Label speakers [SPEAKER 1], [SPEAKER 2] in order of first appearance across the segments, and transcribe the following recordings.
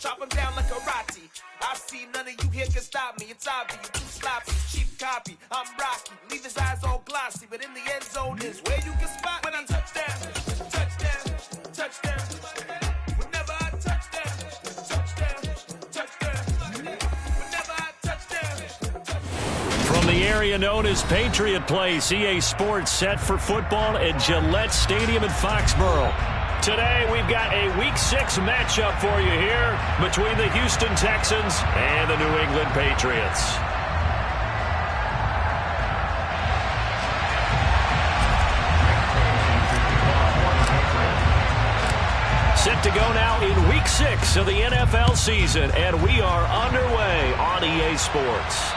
[SPEAKER 1] chop him down like karate. I see none of you here can stop me. It's obvious, you too sloppy, cheap copy. I'm Rocky, leave his eyes all glossy, but in the end zone is where you can spot when I touchdown, touchdown, touchdown. Whenever I touchdown, touchdown, touchdown. Whenever I touchdown.
[SPEAKER 2] From the area known as Patriot Place, EA Sports set for football at Gillette Stadium in Foxborough. Today, we've got a Week 6 matchup for you here between the Houston Texans and the New England Patriots. Set to go now in Week 6 of the NFL season, and we are underway on EA Sports.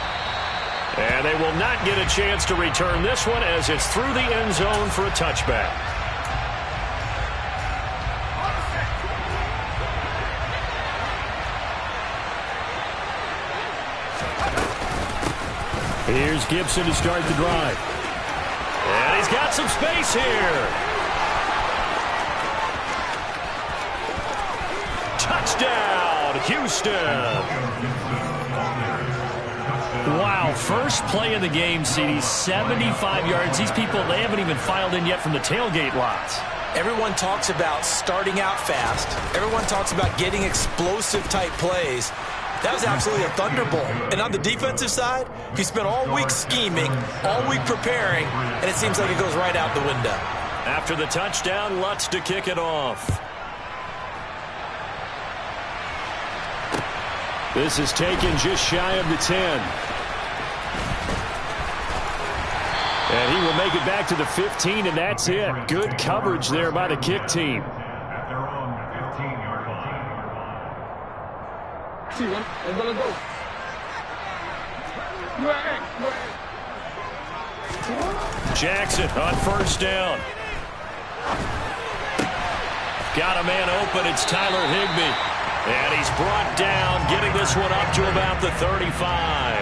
[SPEAKER 2] And they will not get a chance to return this one as it's through the end zone for a touchback. Here's Gibson to start the drive. And he's got some space here. Touchdown, Houston. Wow, first play of the game, CD, 75 yards. These people, they haven't even filed in yet from the tailgate lots.
[SPEAKER 3] Everyone talks about starting out fast. Everyone talks about getting explosive-type plays. That was absolutely a thunderbolt. And on the defensive side, he spent all week scheming, all week preparing, and it seems like it goes right out the window.
[SPEAKER 2] After the touchdown, Lutz to kick it off. This is taken just shy of the 10. And he will make it back to the 15, and that's it. Good coverage there by the kick team. Jackson on first down. Got a man open. It's Tyler Higbee. And he's brought down, getting this one up to about the 35.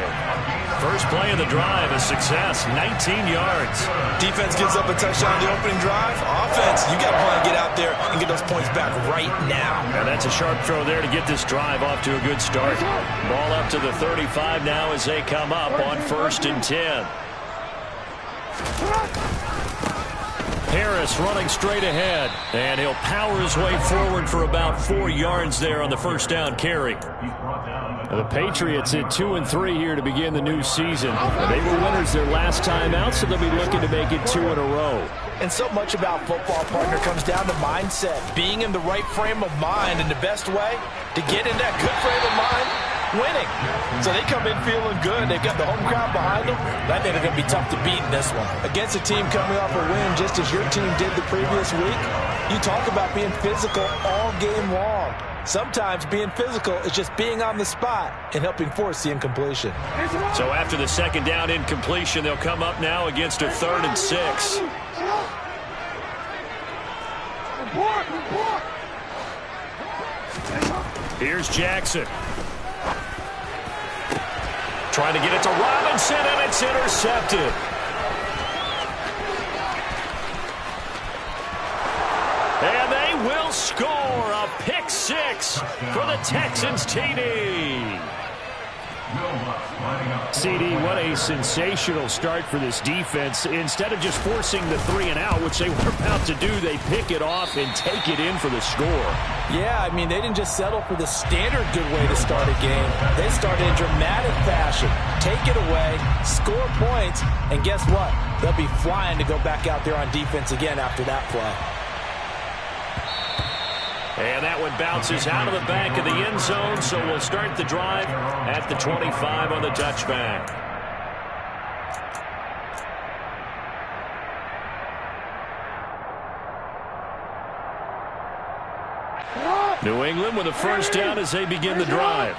[SPEAKER 2] First play of the drive, a success, 19 yards.
[SPEAKER 3] Defense gives up a touchdown on the opening drive. Offense, you got to want to get out there and get those points back right now.
[SPEAKER 2] And that's a sharp throw there to get this drive off to a good start. Ball up to the 35 now as they come up on 1st and 10. Harris running straight ahead, and he'll power his way forward for about 4 yards there on the first down carry. The Patriots at 2-3 here to begin the new season. They were winners their last time out, so they'll be looking to make it 2 in a row.
[SPEAKER 3] And so much about football, partner, comes down to mindset. Being in the right frame of mind, and the best way to get in that good frame of mind, winning. So they come in feeling good. They've got the home crowd behind them. I think they're going to be tough to beat in this one. Against a team coming off a win just as your team did the previous week, you talk about being physical all game long. Sometimes being physical is just being on the spot and helping force the incompletion.
[SPEAKER 2] So after the second down incompletion, they'll come up now against a 3rd and 6. Here's Jackson. Trying to get it to Robinson, and it's intercepted. And they will score a pick 6 for the Texans TD. CD, what a sensational start for this defense. Instead of just forcing the 3 and out, which they were about to do, they pick it off and take it in for the score.
[SPEAKER 3] Yeah, I mean, they didn't just settle for the standard good way to start a game. They started in dramatic fashion. Take it away, score points, and guess what? They'll be flying to go back out there on defense again after that play.
[SPEAKER 2] And that one bounces out of the back of the end zone, so we'll start the drive at the 25 on the touchback. New England with a first down as they begin the drive.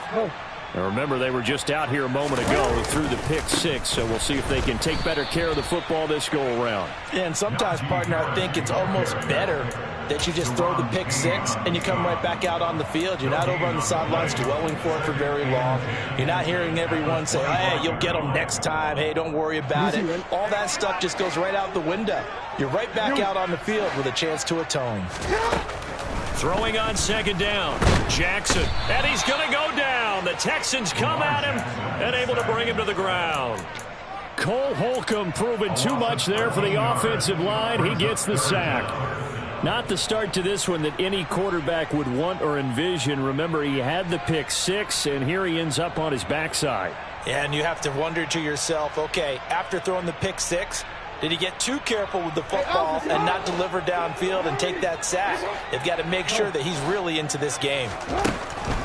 [SPEAKER 2] Now remember, they were just out here a moment ago through the pick 6, so we'll see if they can take better care of the football this go-around.
[SPEAKER 3] Yeah, and sometimes, partner, I think it's almost better that you just throw the pick 6 and you come right back out on the field. You're not over on the sidelines dwelling for it for very long. You're not hearing everyone say, hey, you'll get them next time. Hey, don't worry about it. All that stuff just goes right out the window. You're right back out on the field with a chance to atone.
[SPEAKER 2] Throwing on second down. Jackson, and he's going to go down. The Texans come at him and able to bring him to the ground. Cole Holcomb proving too much there for the offensive line. He gets the sack. Not the start to this one that any quarterback would want or envision. Remember, he had the pick six, and here he ends up on his backside.
[SPEAKER 3] And you have to wonder to yourself, okay, after throwing the pick six, did he get too careful with the football and not deliver downfield and take that sack? They've got to make sure that he's really into this game.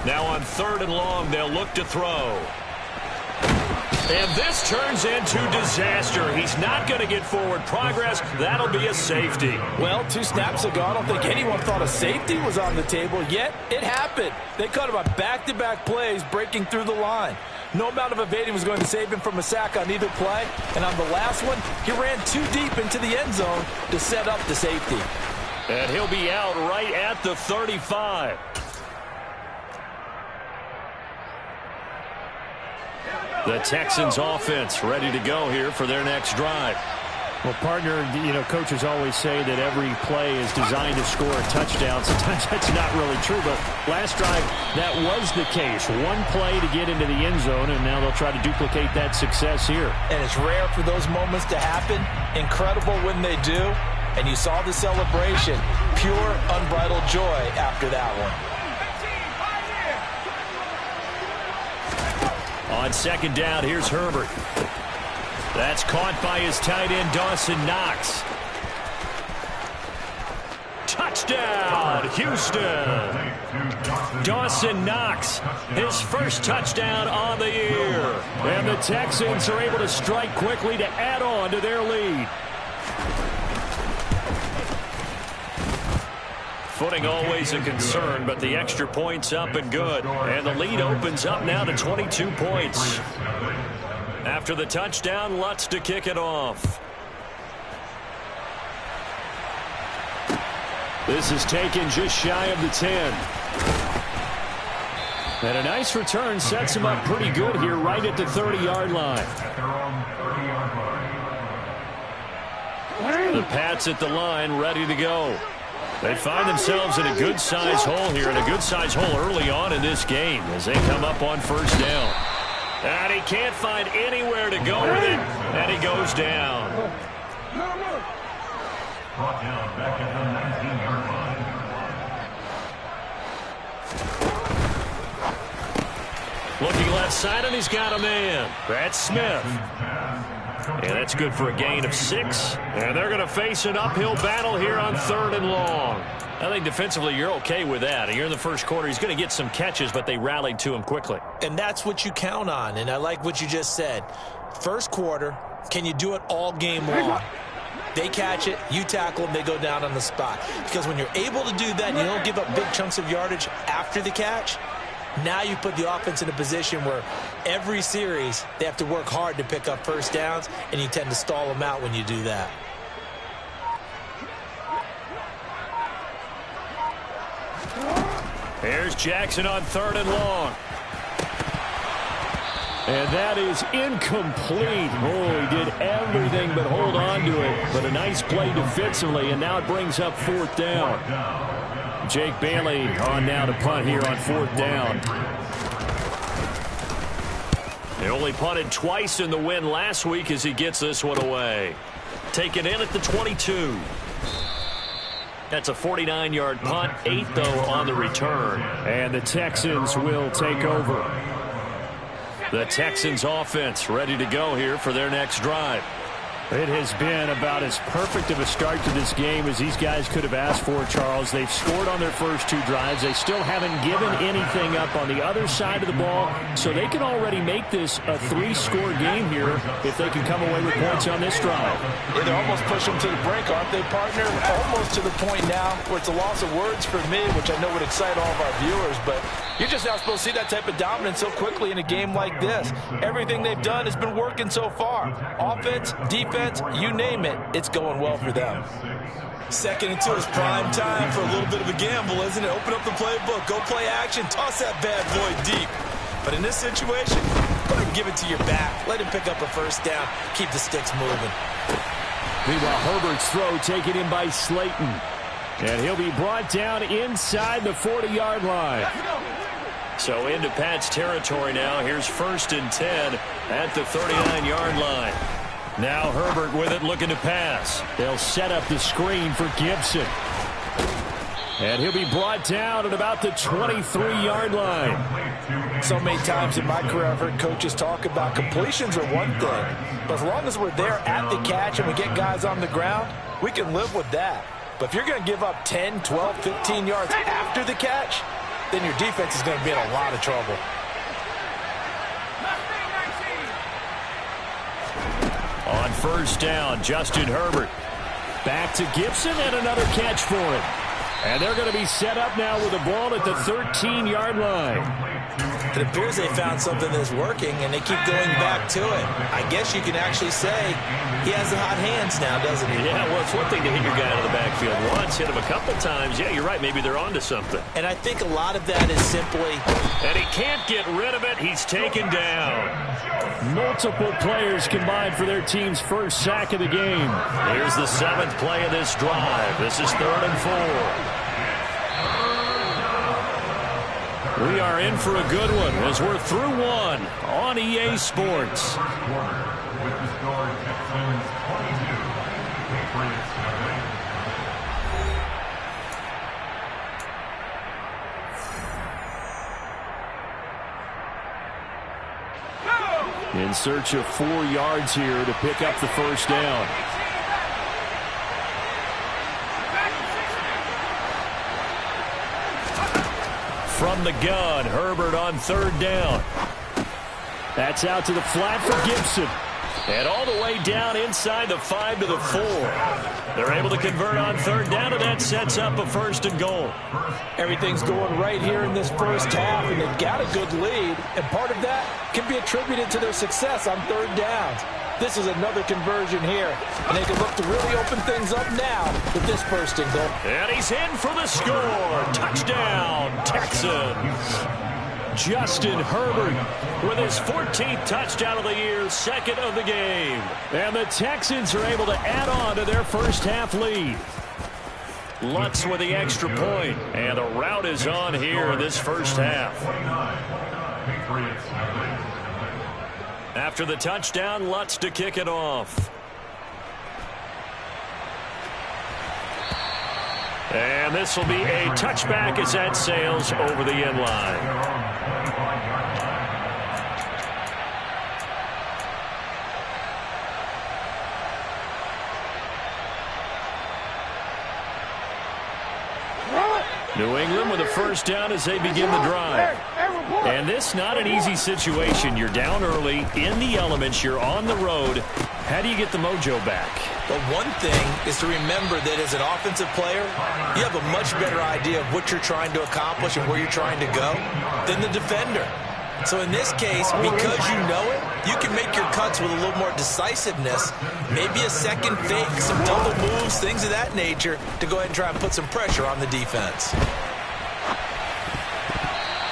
[SPEAKER 2] Now on 3rd and long, they'll look to throw. And this turns into disaster. He's not going to get forward progress. That'll be a safety.
[SPEAKER 3] Well, 2 snaps ago, I don't think anyone thought a safety was on the table, yet it happened. They caught him on back-to-back plays breaking through the line. No amount of evading was going to save him from a sack on either play. And on the last one, he ran too deep into the end zone to set up the safety.
[SPEAKER 2] And he'll be out right at the 35. The Texans offense ready to go here for their next drive.
[SPEAKER 4] Well, partner, coaches always say that every play is designed to score a touchdown. Sometimes that's not really true, but last drive, that was the case. One play to get into the end zone, and now they'll try to duplicate that success here.
[SPEAKER 3] And it's rare for those moments to happen. Incredible when they do. And you saw the celebration. Pure, unbridled joy after that one.
[SPEAKER 2] On second down, here's Herbert. That's caught by his tight end, Dawson Knox. Touchdown, Houston. Dawson Knox, his first touchdown on the year. And the Texans are able to strike quickly to add on to their lead. Footing always a concern, but the extra point's up and good. And the lead opens up now to 22 points. After the touchdown, Lutz to kick it off. This is taken just shy of the 10. And a nice return sets him up pretty good here right at the 30-yard line. The Pats at the line ready to go. They find themselves in a good-sized hole here, and a good-sized hole early on in this game as they come up on first down. And he can't find anywhere to go with it, and he goes down.
[SPEAKER 5] Brought down back at the 19-yard line.
[SPEAKER 2] Looking left side, and he's got a man. That's Smith. And that's good for a gain of 6. And they're going to face an uphill battle here on 3rd and long. I think defensively you're okay with that. Here in the first quarter, he's going to get some catches, but they rallied to him quickly.
[SPEAKER 3] And that's what you count on, and I like what you just said. First quarter, can you do it all game long? They catch it, you tackle them, they go down on the spot. Because when you're able to do that, you don't give up big chunks of yardage after the catch. Now you put the offense in a position where every series they have to work hard to pick up first downs, and you tend to stall them out when you do that.
[SPEAKER 2] Here's Jackson on 3rd and long. And that is incomplete. Oh, he did everything but hold on to it. But a nice play defensively, and now it brings up 4th down. Jake Bailey on now to punt here on 4th down. They only punted twice in the win last week as he gets this one away. Taken in at the 22. That's a 49-yard punt, 8 though on the return. And the Texans will take over. The Texans offense ready to go here for their next drive.
[SPEAKER 4] It has been about as perfect of a start to this game as these guys could have asked for, Charles. They've scored on their first 2 drives. They still haven't given anything up on the other side of the ball, so they can already make this a 3-score game here if they can come away with points on this drive.
[SPEAKER 3] Yeah, they're almost pushing them to the brink, aren't they, partner? Almost to the point now where it's a loss of words for me, which I know would excite all of our viewers, but you're just not supposed to see that type of dominance so quickly in a game like this. Everything they've done has been working so far. Offense, defense, you name it, it's going well for them. 2nd and 2 is prime time for a little bit of a gamble, isn't it? Open up the playbook, go play action, toss that bad boy deep. But in this situation, go ahead and give it to your back. Let him pick up a first down, keep the sticks moving.
[SPEAKER 4] Meanwhile, Herbert's throw taken in by Slayton. And he'll be brought down inside the 40-yard line.
[SPEAKER 2] So into Pat's territory now. Here's 1st and 10 at the 39-yard line. Now Herbert with it, looking to pass.
[SPEAKER 4] They'll set up the screen for Gibson. And he'll be brought down at about the 23-yard line.
[SPEAKER 3] So many times in my career I've heard coaches talk about completions are one thing, but as long as we're there at the catch and we get guys on the ground, we can live with that. But if you're going to give up 10, 12, 15 yards after the catch, then your defense is going to be in a lot of trouble.
[SPEAKER 2] On 1st down, Justin Herbert.
[SPEAKER 4] Back to Gibson and another catch for him. And they're going to be set up now with the ball at the 13-yard line.
[SPEAKER 3] It appears they found something that's working, and they keep going back to it. I guess you can actually say he has the hot hands now, doesn't he?
[SPEAKER 2] Yeah, well, it's one thing to hit your guy out of the backfield once, hit him a couple times. Yeah, you're right. Maybe they're onto something.
[SPEAKER 3] And I think a lot of that is simply...
[SPEAKER 2] And he can't get rid of it. He's taken down.
[SPEAKER 4] Multiple players combined for their team's first sack of the game.
[SPEAKER 2] Here's the 7th play of this drive. This is 3rd and 4. We are in for a good one as we're through one on EA Sports.
[SPEAKER 4] In search of 4 yards here to pick up the 1st down.
[SPEAKER 2] From the gun, Herbert on 3rd down.
[SPEAKER 4] That's out to the flat for Gibson.
[SPEAKER 2] And all the way down inside the 5 to the 4. They're able to convert on 3rd down, and that sets up a 1st and goal.
[SPEAKER 3] Everything's going right here in this first half, and they've got a good lead. And part of that can be attributed to their success on 3rd downs. This is another conversion here, and they can look to really open things up now with this 1st and goal.
[SPEAKER 2] And he's in for the score. Touchdown, Texans.
[SPEAKER 4] Justin Herbert
[SPEAKER 2] with his 14th touchdown of the year, 2nd of the game.
[SPEAKER 4] And the Texans are able to add on to their first half lead.
[SPEAKER 2] Lutz with the extra point, and the route is on here in this first half. After the touchdown, Lutz to kick it off. And this will be a touchback as that sails over the end line. New England with a 1st down as they begin the drive. And this not an easy situation. You're down early, in the elements, you're on the road. How do you get the mojo back?
[SPEAKER 3] Well, one thing is to remember that as an offensive player, you have a much better idea of what you're trying to accomplish and where you're trying to go than the defender. So in this case, because you know it, you can make your cuts with a little more decisiveness, maybe a second fake, some double moves, things of that nature, to go ahead and try and put some pressure on the defense.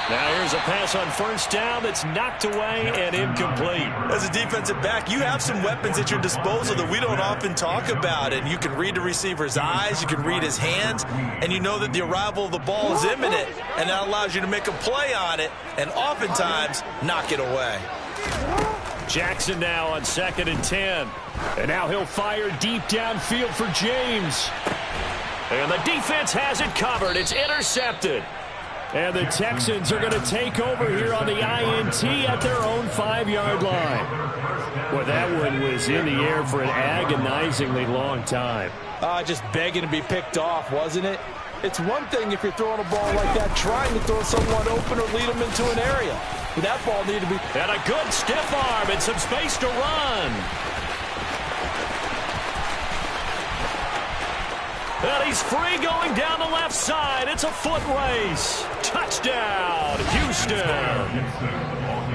[SPEAKER 2] Now here's a pass on 1st down that's knocked away and incomplete.
[SPEAKER 3] As a defensive back, you have some weapons at your disposal that we don't often talk about. And you can read the receiver's eyes, you can read his hands, and you know that the arrival of the ball is imminent. And that allows you to make a play on it and oftentimes knock it away.
[SPEAKER 2] Jackson now on 2nd and 10.
[SPEAKER 4] And now he'll fire deep downfield for James.
[SPEAKER 2] And the defense has it covered. It's intercepted.
[SPEAKER 4] And the Texans are going to take over here on the INT at their own 5-yard line. Boy, that one was in the air for an agonizingly long time.
[SPEAKER 3] Just begging to be picked off, wasn't it? It's one thing if you're throwing a ball like that, trying to throw someone open or lead them into an area. But that ball needed to be...
[SPEAKER 2] And a good stiff arm and some space to run. And he's free going down the left side. It's a foot race. Touchdown, Houston.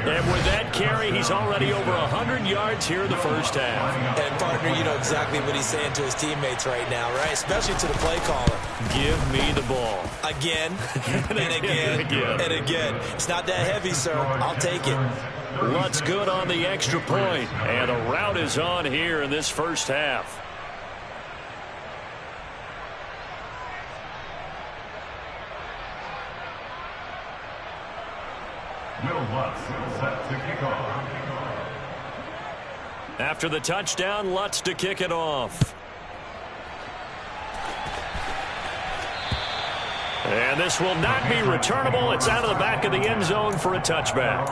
[SPEAKER 2] And with that carry, he's already over 100 yards here in the first half.
[SPEAKER 3] And, partner, you know exactly what he's saying to his teammates right now, right? Especially to the play caller.
[SPEAKER 2] Give me the ball.
[SPEAKER 3] Again, and again, and again. It's not that heavy, sir. I'll take it.
[SPEAKER 2] Lutz good on the extra point. And a route is on here in this first half.
[SPEAKER 5] Will Lutz set to kick off.
[SPEAKER 2] After the touchdown, Lutz to kick it off. And this will not be returnable. It's out of the back of the end zone for a touchback.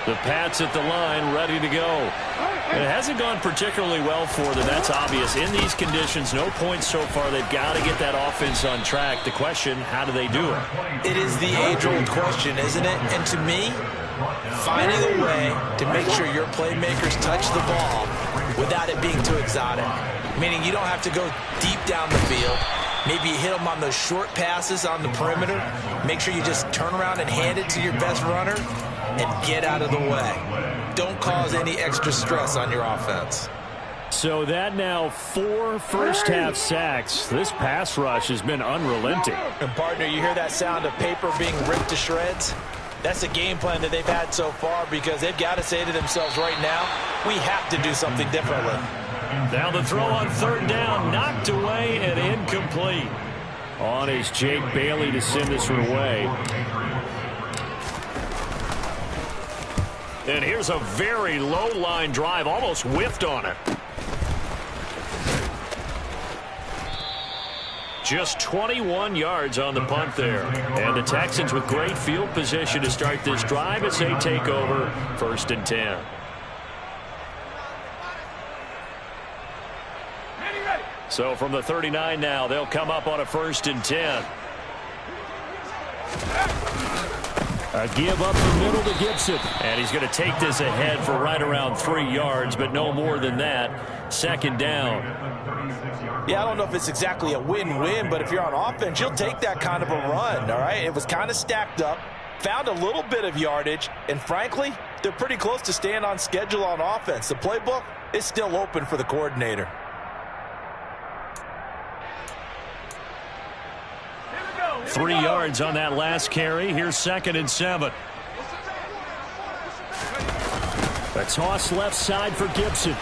[SPEAKER 2] The Pats at the line, ready to go. It hasn't gone particularly well for them. That's obvious. In these conditions, no points so far. They've got to get that offense on track. The question, how do they do it?
[SPEAKER 3] It is the age-old question, isn't it? And to me, finding a way to make sure your playmakers touch the ball without it being too exotic. Meaning you don't have to go deep down the field. Maybe you hit them on those short passes on the perimeter. Make sure you just turn around and hand it to your best runner and get out of the way. Don't cause any extra stress on your offense.
[SPEAKER 4] So that now 4 first-half sacks. This pass rush has been unrelenting.
[SPEAKER 3] And, partner, you hear that sound of paper being ripped to shreds? That's a game plan that they've had so far because they've got to say to themselves right now, we have to do something differently.
[SPEAKER 2] Now the throw on third down, knocked away and incomplete.
[SPEAKER 4] On is Jake Bailey to send this one away.
[SPEAKER 2] And here's a very low-line drive, almost whiffed on it. Just 21 yards on the punt there. And the Texans with great field position to start this drive as they take over 1st and 10. So from the 39 now, they'll come up on a 1st and 10.
[SPEAKER 4] A give up the middle to Gibson.
[SPEAKER 2] And he's going to take this ahead for right around 3 yards, but no more than that. 2nd down.
[SPEAKER 3] Yeah, I don't know if it's exactly a win-win, but if you're on offense, you'll take that kind of a run, all right? It was kind of stacked up, found a little bit of yardage, and frankly, they're pretty close to staying on schedule on offense. The playbook is still open for the coordinator.
[SPEAKER 2] Three yards on that last carry. Here's 2nd and 7.
[SPEAKER 4] A toss left side for Gibson.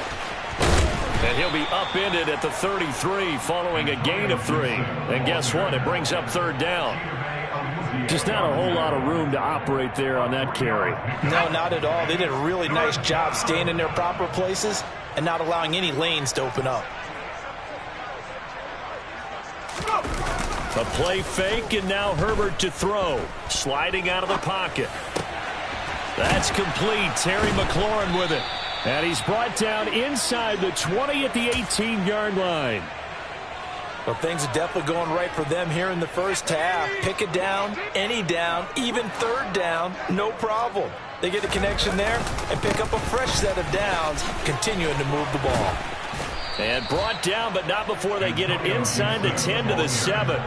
[SPEAKER 2] And he'll be upended at the 33 following a gain of 3. And guess what? It brings up 3rd down.
[SPEAKER 4] Just not a whole lot of room to operate there on that carry.
[SPEAKER 3] No, not at all. They did a really nice job staying in their proper places and not allowing any lanes to open up.
[SPEAKER 2] A play fake, and now Herbert to throw. Sliding out of the pocket. That's complete. Terry McLaurin with it.
[SPEAKER 4] And he's brought down inside the 20 at the 18-yard line.
[SPEAKER 3] Well, things are definitely going right for them here in the first half. Pick it down, any down, even 3rd down, no problem. They get a connection there and pick up a fresh set of downs, continuing to move the ball.
[SPEAKER 2] And brought down, but not before they get it inside the 10 to the 7.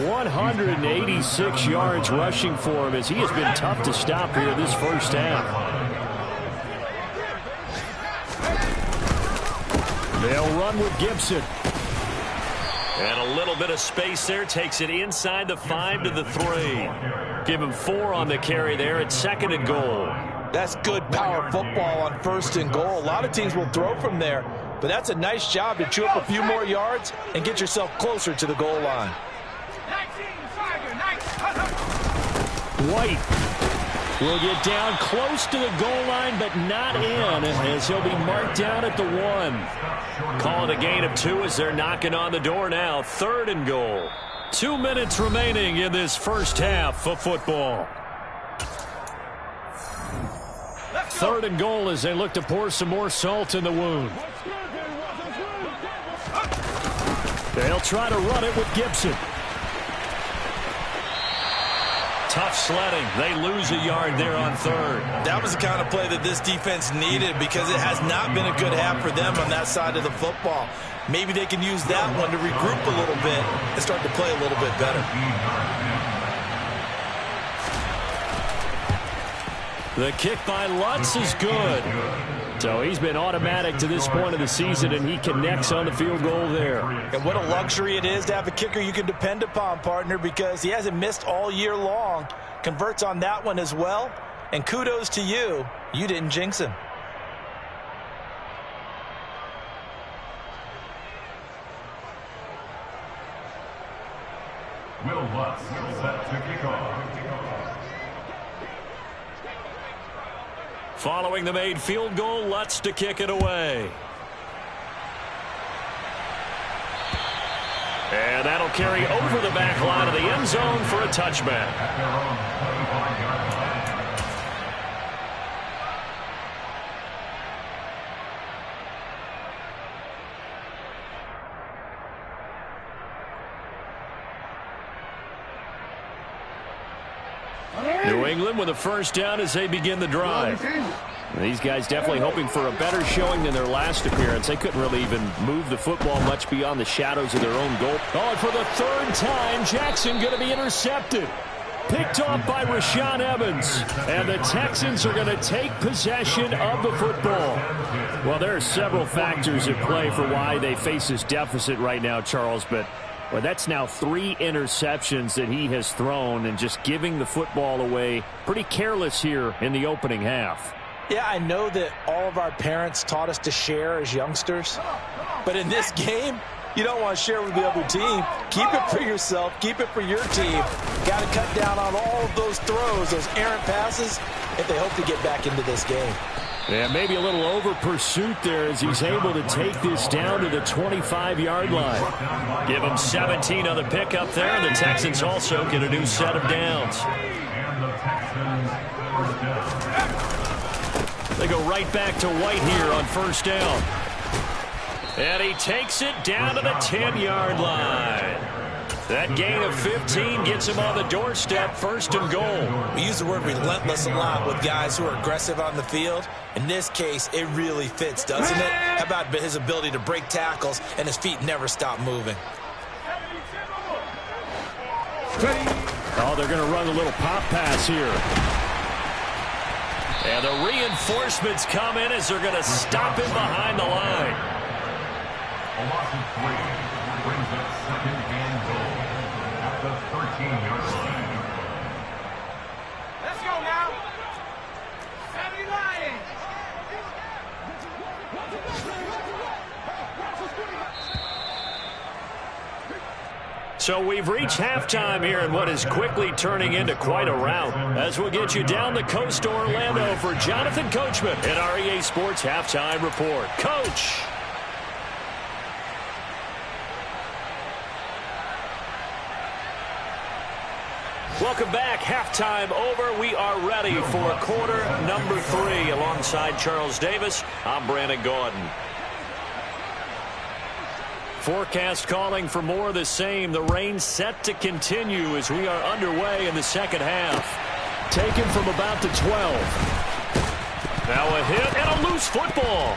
[SPEAKER 4] 186 yards rushing for him as he has been tough to stop here this first half. They'll run with Gibson.
[SPEAKER 2] And a little bit of space there. Takes it inside the 5 to the 3. Give him 4 on the carry there at 2nd and goal.
[SPEAKER 3] That's good power football on 1st and goal. A lot of teams will throw from there, but that's a nice job to chew up a few more yards and get yourself closer to the goal line.
[SPEAKER 4] White will get down close to the goal line, but not in, as he'll be marked down at the 1.
[SPEAKER 2] Calling a gain of 2 as they're knocking on the door now. 3rd and goal. 2 minutes remaining in this first half of football. 3rd and goal as they look to pour some more salt in the wound.
[SPEAKER 4] They'll try to run it with Gibson.
[SPEAKER 2] Tough sledding. They lose a yard there on 3rd.
[SPEAKER 3] That was the kind of play that this defense needed because it has not been a good half for them on that side of the football. Maybe they can use that one to regroup a little bit and start to play a little bit better.
[SPEAKER 2] The kick by Lutz is good.
[SPEAKER 4] So he's been automatic to this point of the season, and he connects on the field goal there.
[SPEAKER 3] And what a luxury it is to have a kicker you can depend upon, partner, because he hasn't missed all year long. Converts on that one as well. And kudos to you. You didn't jinx him.
[SPEAKER 5] Lutz set to kick off.
[SPEAKER 2] Following the made field goal, Lutz to kick it away. And that'll carry over the back line of the end zone for a touchback.
[SPEAKER 5] At their own 25-yard line.
[SPEAKER 2] New England with a first down as they begin the drive. These guys definitely hoping for a better showing than their last appearance. They couldn't really even move the football much beyond the shadows of their own goal.
[SPEAKER 4] Oh, and for the third time, Jackson going to be intercepted. Picked off by Rashaan Evans. And the Texans are going to take possession of the football.
[SPEAKER 2] Well, there are several factors at play for why they face this deficit right now, Charles, but well, that's now 3 interceptions that he has thrown and just giving the football away pretty careless here in the opening half.
[SPEAKER 3] Yeah, I know that all of our parents taught us to share as youngsters, but in this game, you don't want to share with the other team. Keep it for yourself. Keep it for your team. Got to cut down on all of those throws, those errant passes, if they hope to get back into this game.
[SPEAKER 2] Yeah, maybe a little over pursuit there as he's able to take this down to the 25-yard line. Give him 17 on the pickup there, and the Texans also get a new set of downs.
[SPEAKER 5] And the Texans first down.
[SPEAKER 2] They go right back to White here on first down. And he takes it down to the 10-yard line. That gain of 15 gets him on the doorstep, first and goal.
[SPEAKER 3] We use the word relentless a lot with guys who are aggressive on the field. In this case, it really fits, doesn't it? How about his ability to break tackles and his feet never stop moving?
[SPEAKER 2] Oh, they're going to run a little pop pass here. And the reinforcements come in as they're going to stop him behind the line.
[SPEAKER 5] A loss of 3 brings up second and goal at the 13-yard line.
[SPEAKER 1] Let's go now. 79.
[SPEAKER 2] So we've reached halftime here in what is quickly turning into quite a rout. As we'll get you down the coast to Orlando for Jonathan Coachman at our EA Sports Halftime Report. Coach! Welcome back. Halftime over. We are ready for quarter number 3. Alongside Charles Davis, I'm Brandon Gaudin. Forecast calling for more of the same. The rain set to continue as we are underway in the second half. Taken from about the 12. Now a hit and a loose football.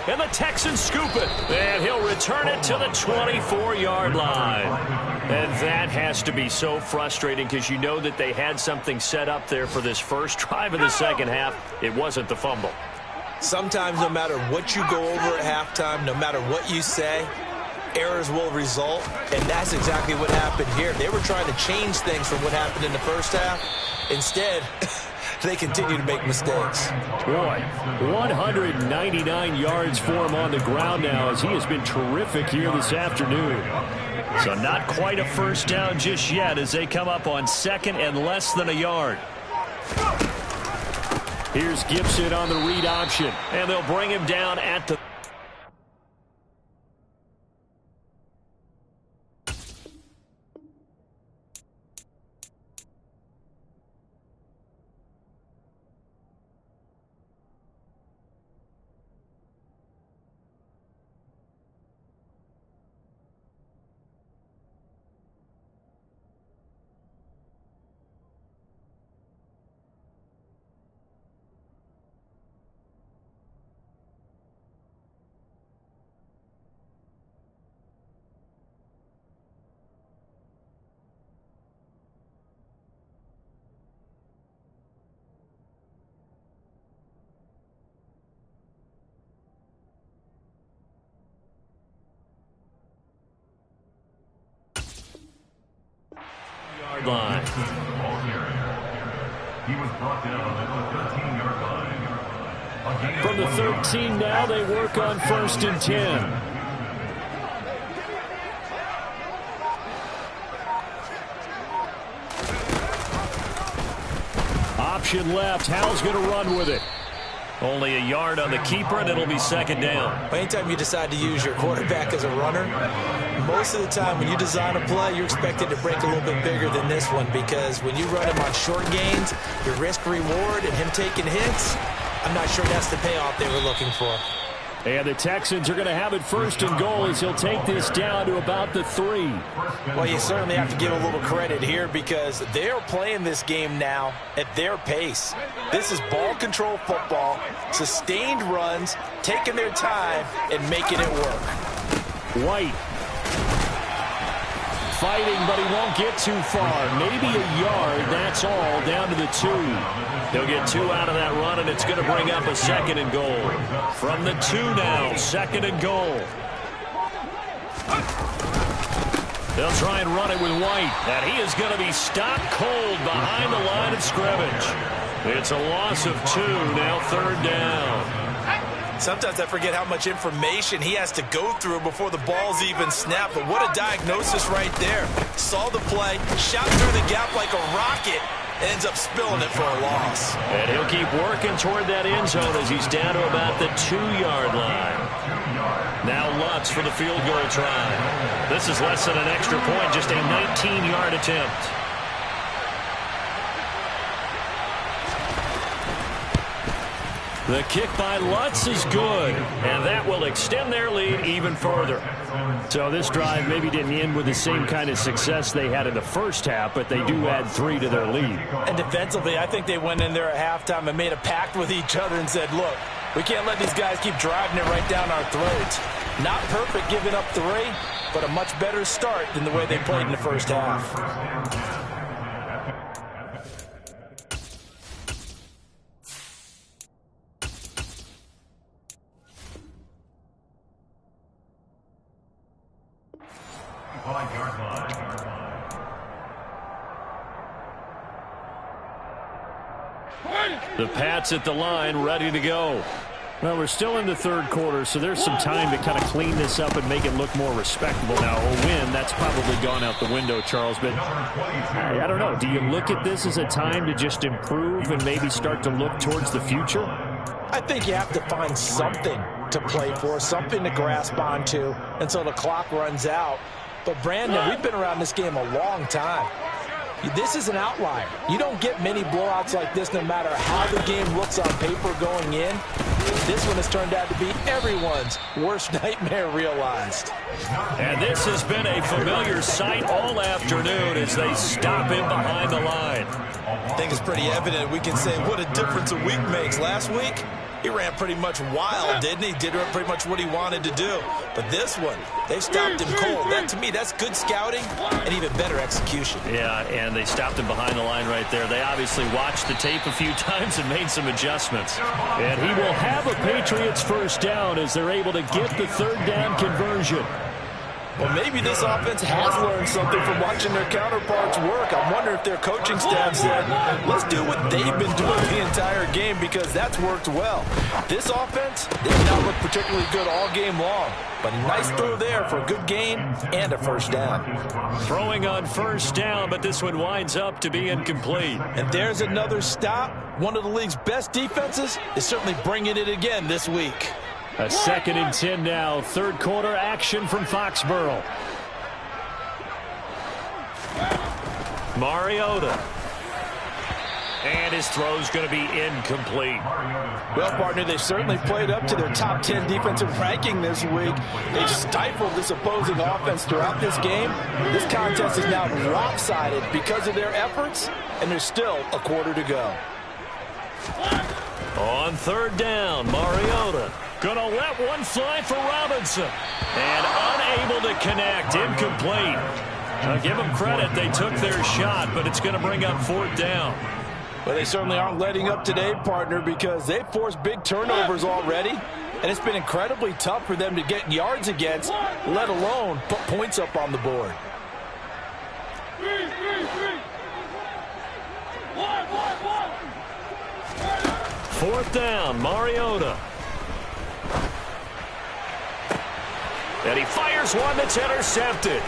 [SPEAKER 2] And the Texans scoop it. And he'll return it to the 24-yard line. And that has to be so frustrating because you know that they had something set up there for this first drive of the second half. It wasn't the fumble.
[SPEAKER 3] Sometimes no matter what you go over at halftime, no matter what you say, errors will result, and that's exactly what happened here. They were trying to change things from what happened in the first half. Instead, they continue to make mistakes.
[SPEAKER 2] Boy, 199 yards for him on the ground now as he has been terrific here this afternoon. So not quite a first down just yet as they come up on second and less than a yard. Here's Gibson on the read option, and they'll bring him down at the line.
[SPEAKER 5] He was brought down at the 13-yard line.
[SPEAKER 2] From the 13 now, they work on first and 10.
[SPEAKER 4] option left. Howell's going to run with it.
[SPEAKER 2] Only a yard on the keeper, and it'll be second down.
[SPEAKER 3] Anytime you decide to use your quarterback as a runner, most of the time when you design a play, you're expected to break a little bit bigger than this one, because when you run him on short gains, your risk-reward and him taking hits, I'm not sure that's the payoff they were looking for.
[SPEAKER 4] And the Texans are going to have it first and goal as he'll take this down to about the 3.
[SPEAKER 3] Well, you certainly have to give a little credit here because they're playing this game now at their pace. This is ball control football, sustained runs, taking their time, and making it work.
[SPEAKER 4] White fighting, but he won't get too far. Maybe a yard, that's all, down to the 2.
[SPEAKER 2] He'll get 2 out of that run, and it's going to bring up a second and goal. From the 2 now, second and goal. They'll try and run it with White, and he is going to be stopped cold behind the line of scrimmage. It's a loss of 2, now third down.
[SPEAKER 3] Sometimes I forget how much information he has to go through before the ball's even snapped. But what a diagnosis right there. Saw the play, shot through the gap like a rocket, ends up spilling it for a loss.
[SPEAKER 2] And he'll keep working toward that end zone as he's down to about the 2-yard line. Now Lutz for the field goal try. This is less than an extra point, just a 19-yard attempt. The kick by Lutz is good, and that will extend their lead even further.
[SPEAKER 4] So this drive maybe didn't end with the same kind of success they had in the first half, but they do add 3 to their lead.
[SPEAKER 3] And defensively, I think they went in there at halftime and made a pact with each other and said, look, we can't let these guys keep driving it right down our throats. Not perfect giving up 3, but a much better start than the way they played in the first half.
[SPEAKER 2] The Pats at the line, ready to go.
[SPEAKER 4] Well, we're still in the third quarter, so there's some time to kind of clean this up and make it look more respectable. Now, a win, that's probably gone out the window, Charles, but I don't know. Do you look at this as a time to just improve and maybe start to look towards the future?
[SPEAKER 3] I think you have to find something to play for, something to grasp onto until the clock runs out. But, Brandon, we've been around this game a long time. This is an outlier. You don't get many blowouts like this no matter how the game looks on paper going in. This one has turned out to be everyone's worst nightmare realized.
[SPEAKER 2] And this has been a familiar sight all afternoon as they stop him behind the line.
[SPEAKER 3] I think it's pretty evident we can say what a difference a week makes. Last week, he ran pretty much wild, didn't he? Did pretty much what he wanted to do. But this one, they stopped him cold. That, to me, that's good scouting and even better execution.
[SPEAKER 2] Yeah, and they stopped him behind the line right there. They obviously watched the tape a few times and made some adjustments.
[SPEAKER 4] And he will have a Patriots first down as they're able to get the third down conversion.
[SPEAKER 3] Well, maybe this offense has learned something from watching their counterparts work. I wonder if their coaching staff said, let's do what they've been doing the entire game because that's worked well. This offense did not look particularly good all game long, but a nice throw there for a good gain and a first down.
[SPEAKER 2] Throwing on first down, but this one winds up to be incomplete.
[SPEAKER 3] And there's another stop. One of the league's best defenses is certainly bringing it again this week.
[SPEAKER 4] A 2nd and 10 now. Third quarter action from Foxborough.
[SPEAKER 2] Mariota. And his throw's going to be incomplete.
[SPEAKER 3] Well, partner, they've certainly played up to their top 10 defensive ranking this week. They've stifled this opposing offense throughout this game. This contest is now lopsided because of their efforts, and there's still a quarter to go.
[SPEAKER 2] On third down, Mariota. Gonna let one fly for Robinson. And unable to connect. Incomplete. I'll give them credit. They took their shot, but it's going to bring up fourth down.
[SPEAKER 3] Well, they certainly aren't letting up today, partner, because they've forced big turnovers already. And it's been incredibly tough for them to get yards against, let alone put points up on the board.
[SPEAKER 2] Fourth down, Mariota. And he fires one that's intercepted.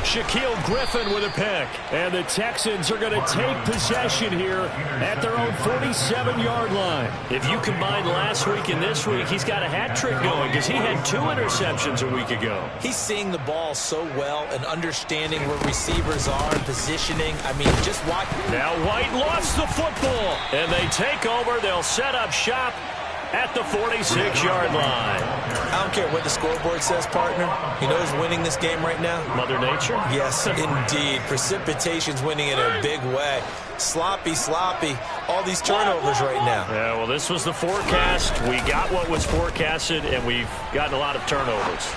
[SPEAKER 2] Shaquille Griffin with a pick.
[SPEAKER 4] And the Texans are going to take possession here at their own 47-yard line.
[SPEAKER 2] If you combine last week and this week, he's got a hat trick going because he had 2 interceptions a week ago.
[SPEAKER 3] He's seeing the ball so well and understanding where receivers are and positioning. I mean, just watch.
[SPEAKER 2] Now White lost the football, and they take over. They'll set up shop at the 46-yard line.
[SPEAKER 3] I don't care what the scoreboard says, partner. You know who's winning this game right now?
[SPEAKER 2] Mother Nature?
[SPEAKER 3] Yes, indeed. Precipitation's winning in a big way. Sloppy, all these turnovers right now.
[SPEAKER 2] Yeah, well, this was the forecast. We got what was forecasted, and we've gotten a lot of turnovers.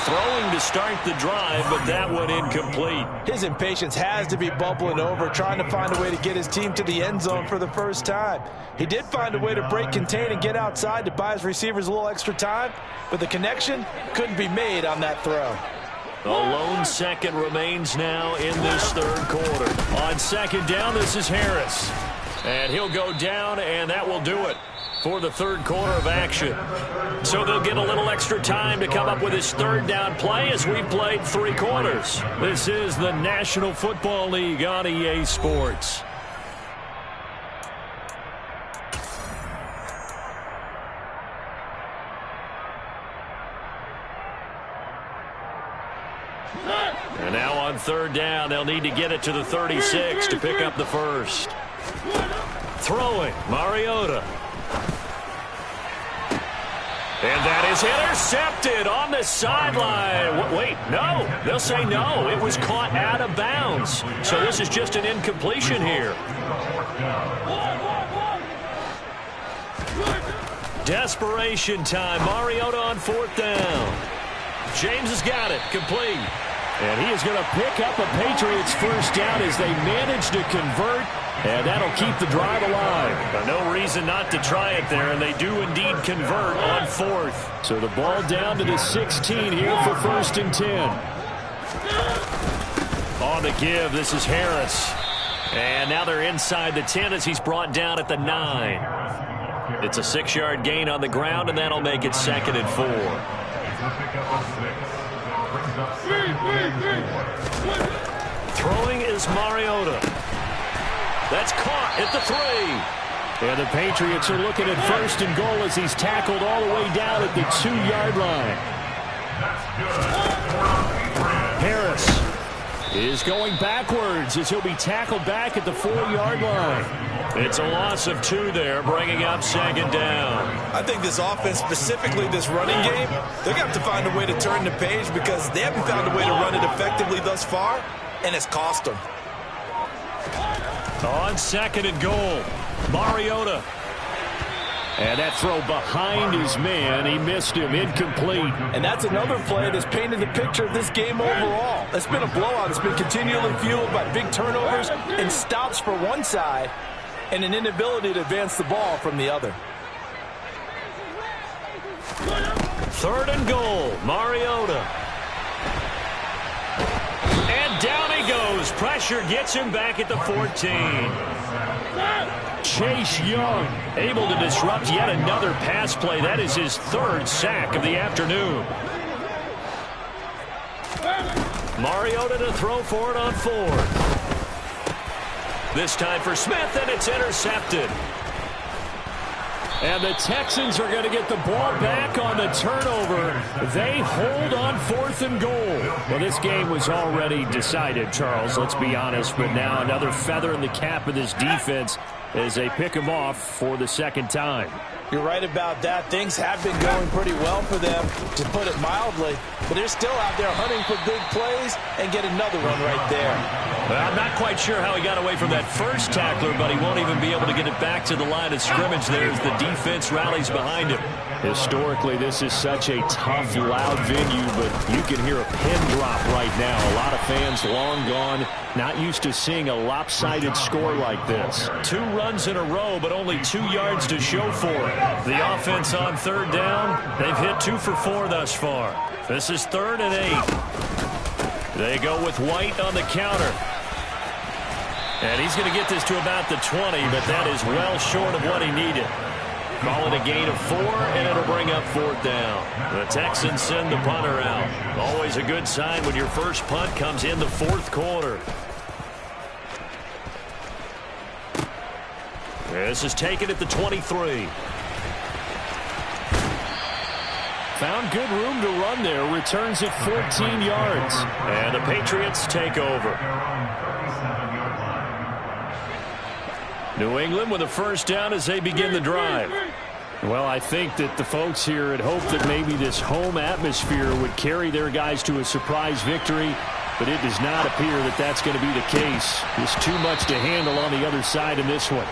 [SPEAKER 2] Throwing to start the drive, but that one incomplete.
[SPEAKER 3] His impatience has to be bubbling over, trying to find a way to get his team to the end zone for the first time. He did find a way to break, contain, and get outside to buy his receivers a little extra time, but the connection couldn't be made on that throw.
[SPEAKER 2] A lone second remains now in this third quarter. On second down, this is Harris. And he'll go down, and that will do it for the third quarter of action. So they'll get a little extra time to come up with his third down play as we played 3 quarters. This is the National Football League on EA Sports. And now on third down, they'll need to get it to the 36 to pick up the first. Throwing, Mariota. And that is intercepted on the sideline. Wait, no. They'll say no. It was caught out of bounds. So this is just an incompletion here. Desperation time. Mariota on 4th down. James has got it. Complete.
[SPEAKER 4] And he is going to pick up a Patriots first down as they manage to convert. And that'll keep the drive alive.
[SPEAKER 2] No reason not to try it there, and they do indeed convert on 4th.
[SPEAKER 4] So the ball down to the 16 here for 1st and 10.
[SPEAKER 2] On the give, this is Harris. And now they're inside the 10 as he's brought down at the 9. It's a 6-yard gain on the ground, and that'll make it 2nd and 4. Throwing is Mariota. That's caught at the 3.
[SPEAKER 4] And the Patriots are looking at 1st and goal as he's tackled all the way down at the 2-yard line. Harris is going backwards as he'll be tackled back at the 4-yard line.
[SPEAKER 2] It's a loss of 2 there, bringing up 2nd down.
[SPEAKER 3] I think this offense, specifically this running game, they're going to have to find a way to turn the page because they haven't found a way to run it effectively thus far, and it's cost them.
[SPEAKER 2] On 2nd and goal, Mariota.
[SPEAKER 4] And that throw behind his man, he missed him, incomplete.
[SPEAKER 3] And that's another play that's painted the picture of this game overall. It's been a blowout. It's been continually fueled by big turnovers and stops for one side and an inability to advance the ball from the other.
[SPEAKER 2] 3rd and goal, Mariota. And down he goes. Pressure gets him back at the 14.
[SPEAKER 4] Chase Young
[SPEAKER 2] able to disrupt yet another pass play. That is his 3rd sack of the afternoon. Mariota to throw for it on 4th. This time for Smith, and it's intercepted.
[SPEAKER 4] And the Texans are going to get the ball back on the turnover. They hold on 4th and goal. Well, this game was already decided, Charles, let's be honest. But now another feather in the cap of this defense as they pick him off for the 2nd time.
[SPEAKER 3] You're right about that. Things have been going pretty well for them, to put it mildly. But they're still out there hunting for big plays and get another one right there.
[SPEAKER 2] Well, I'm not quite sure how he got away from that first tackler, but he won't even be able to get it back to the line of scrimmage there as the defense rallies behind him.
[SPEAKER 4] Historically, this is such a tough, loud venue, but you can hear a pin drop right now. A lot of fans long gone, not used to seeing a lopsided score like this.
[SPEAKER 2] 2 runs in a row, but only 2 yards to show for it. The offense on 3rd down, they've hit 2 for 4 thus far. This is 3rd and 8. They go with White on the counter. And he's going to get this to about the 20, but that is well short of what he needed. Call it a gain of 4, and it'll bring up 4th down. The Texans send the punter out. Always a good sign when your first punt comes in the 4th quarter. This is taken at the 23.
[SPEAKER 4] Found good room to run there. Returns it 14 yards.
[SPEAKER 2] And the Patriots take over. New England with a first down as they begin the drive.
[SPEAKER 4] Well, I think that the folks here had hoped that maybe this home atmosphere would carry their guys to a surprise victory, but it does not appear that that's going to be the case. There's too much to handle on the other side in this one.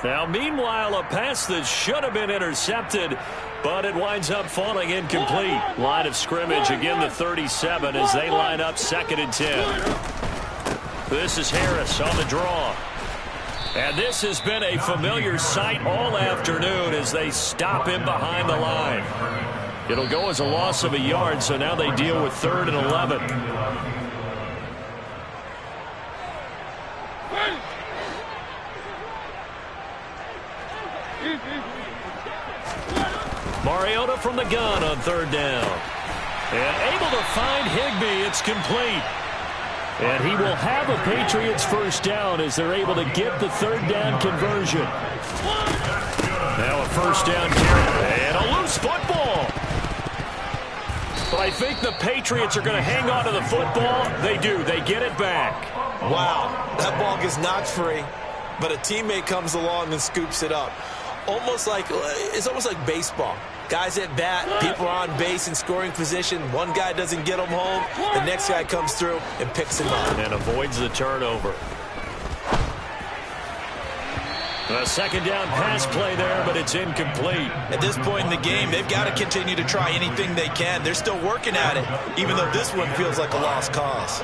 [SPEAKER 2] Now, meanwhile, a pass that should have been intercepted, but it winds up falling incomplete. Line of scrimmage, again the 37 as they line up 2nd and 10. This is Harris on the draw. And this has been a familiar sight all afternoon as they stop him behind the line. It'll go as a loss of a yard, so now they deal with 3rd and 11. Mariota from the gun on 3rd down. And able to find Higbee. It's complete.
[SPEAKER 4] And he will have a Patriots first down as they're able to get the 3rd down conversion.
[SPEAKER 2] Now a first down carry and a loose football. But I think the Patriots are going to hang on to the football. They do. They get it back.
[SPEAKER 3] Wow, that ball gets knocked free, but a teammate comes along and scoops it up. It's almost like baseball. Guys at bat, people are on base in scoring position. One guy doesn't get them home. The next guy comes through and picks him up.
[SPEAKER 2] And avoids the turnover. A 2nd down pass play there, but it's incomplete.
[SPEAKER 3] At this point in the game, they've got to continue to try anything they can. They're still working at it, even though this one feels like a lost cause.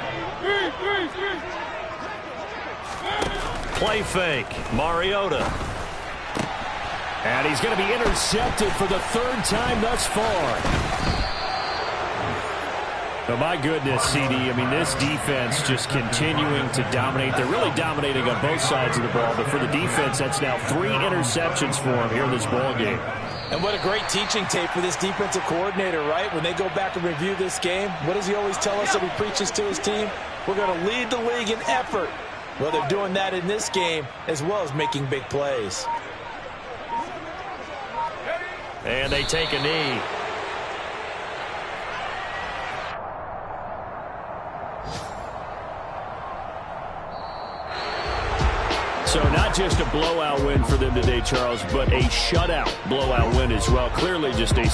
[SPEAKER 2] Play fake. Mariota.
[SPEAKER 4] And he's going to be intercepted for the 3rd time thus far. Oh, my goodness, CD. I mean, this defense just continuing to dominate. They're really dominating on both sides of the ball. But for the defense, that's now 3 interceptions for them here in this ball game.
[SPEAKER 3] And what a great teaching tape for this defensive coordinator, right? When they go back and review this game, what does he always tell us that he preaches to his team? We're going to lead the league in effort. Well, they're doing that in this game as well as making big plays.
[SPEAKER 2] And they take a knee.
[SPEAKER 4] So not just a blowout win for them today, Charles, but a shutout blowout win as well. Clearly just a